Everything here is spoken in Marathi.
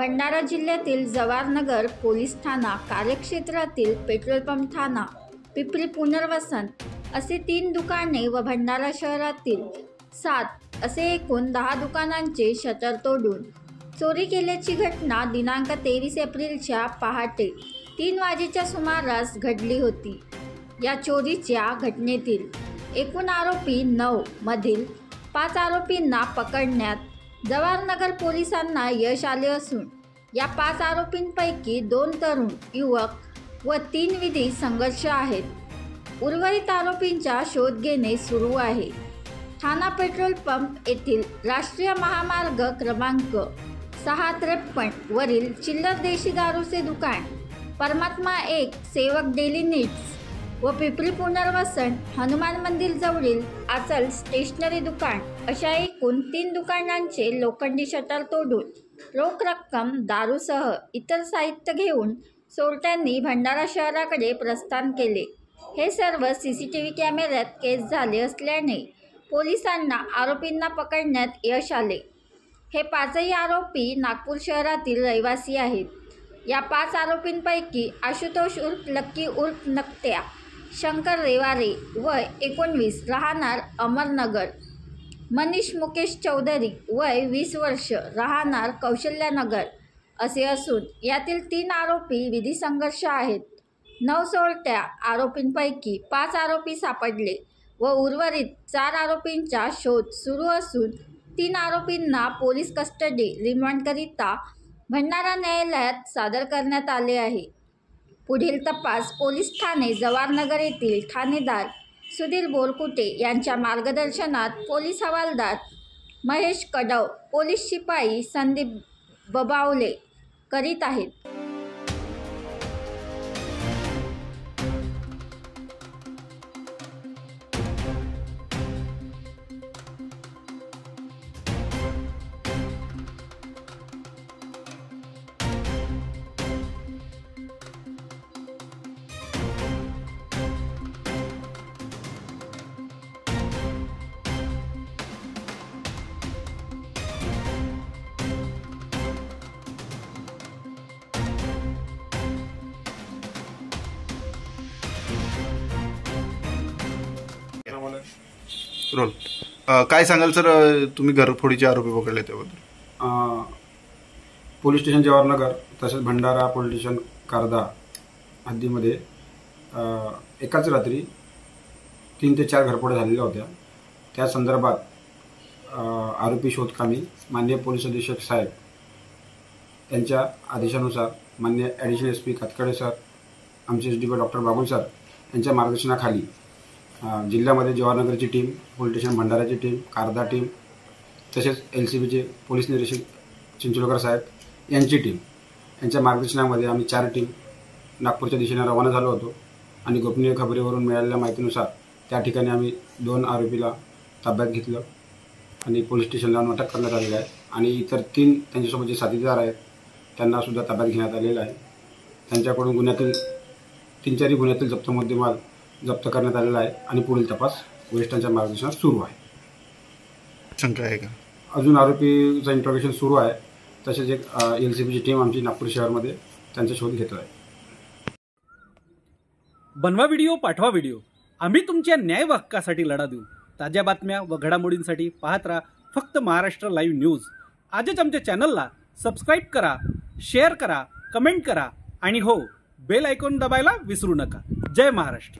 भंडारा जिल्ह्यातील जवाहरनगर पोलीस ठाणा कार्यक्षेत्रातील पेट्रोल पंप ठाणा पिपरी पुनर्वसन असे 3 दुकाने व भंडारा शहरातील 7 असे एकूण 10 दुकानांचे शटर तोडून चोरी केल्याची घटना दिनांक 23 एप्रिलच्या पहाटे 3 वाजेच्या सुमारास घडली होती। या चोरीच्या घटनेतील एकूण आरोपी 9 मधील 5 आरोपींना पकडण्यात जवाहरनगर पोलिसांना यश आले असून या 5 आरोपींपैकी 2 तरुण युवक व 3 विधी संघर्ष आहेत। उर्वरित आरोपींचा शोध घेणे सुरू आहे। ठाणा पेट्रोल पंप येथील राष्ट्रीय महामार्ग क्रमांक 653 वरील चिल्लर देशी दारूचे दुकान, परमात्मा एक सेवक डेली नीड्स व पिपरी पुनर्वसन हनुमान मंदिर जवळील आचल स्टेशनरी दुकान अशा एकूण 3 दुकानांचे लोखंडी शटर तोडून रोख रक्कम, दारूसह इतर साहित्य घेऊन चोरट्यांनी भंडारा शहराकडे प्रस्थान केले। हे सर्व CCTV कॅमेऱ्यात कैद झाले असल्याने पोलिसांना आरोपींना पकडण्यात यश आले। हे 5ही आरोपी नागपूर शहरातील रहिवासी आहेत। या 5 आरोपींपैकी आशुतोष उर्फ लक्की उर्फ नकट्या शंकर रेवारे वय 19 राहणार अमरनगर, मनीष मुकेश चौधरी वय 20 वर्ष राहणार कौशल्यानगर असे असून यातील 3 आरोपी विधी संघर्ष आहेत। 9 चोरट्या आरोपींपैकी 5 आरोपी सापडले व उर्वरित 4 आरोपींचा शोध सुरू असून 3 आरोपींना पोलीस कस्टडी रिमांडकरिता भंडारा न्यायालयात सादर करण्यात आले आहे। पुढील तपास पोलीस ठाणे जवाहरनगर येथील ठाणेदार सुधीर बोरकुटे यांच्या मार्गदर्शनात पोलीस हवालदार महेश कदव, पोलीस शिपाई संदीप बबावले करीत आहेत। रोल काय सांगाल सर, तुम्ही घरफोडीचे आरोपी पकडले त्याबद्दल? पोलीस स्टेशन जवाहरनगर तसेच भंडारा पोलीस स्टेशन कारदा हद्दीमध्ये एकाच रात्री 3 ते 4 घरफोड्या झालेल्या होत्या। त्या संदर्भात आरोपी शोधकामी माननीय पोलीस अधीक्षक साहेब यांच्या आदेशानुसार माननीय ॲडिशनल SP कातकडे सर, आमचे SDPO डॉक्टर बाबुल सर यांच्या मार्गदर्शनाखाली जिल्ह्यामध्ये जवाहरनगरची टीम, पोलीस स्टेशन भंडाराची टीम, कारदा टीम तसेच LCBचे पोलीस निरीक्षक चिंचोलीकर साहेब यांची टीम यांच्या मार्गदर्शनामध्ये आम्ही 4 टीम नागपूरच्या दिशेने रवाना झालो होतो आणि गोपनीय खबरीवरून मिळालेल्या माहितीनुसार त्या ठिकाणी आम्ही 2 आरोपीला ताब्यात घेतलं आणि पोलीस स्टेशनला अटक करण्यात आलेली आहे आणि इतर 3 त्यांच्यासोबत जे साथीदार आहेत त्यांनासुद्धा ताब्यात घेण्यात आलेलं आहे। त्यांच्याकडून गुन्ह्यातील 3-4 गुन्ह्यातील जप्त मुद्देमाल जप्त करण्यात आलेला आहे आणि पुढील तपास वरिष्ठांच्या मार्गदर्शनात सुरू आहे। शंका आहे का? अजून आरोपीचं इंट्रोगेशन सुरू आहे। तसेच एक LCBची टीम आमची नागपूर शहरामध्ये त्यांचा शोध घेतो आहे। बनवा व्हिडिओ, पाठवा व्हिडिओ, आम्ही तुमच्या न्याय व हक्कासाठी लढा देऊ। ताज्या बातम्या व घडामोडींसाठी पाहत राहा फक्त महाराष्ट्र लाईव्ह न्यूज। आजच आमच्या चॅनलला सबस्क्राईब करा, शेअर करा, कमेंट करा आणि हो, बेल आयकॉन दबायला विसरू नका। जय महाराष्ट्र।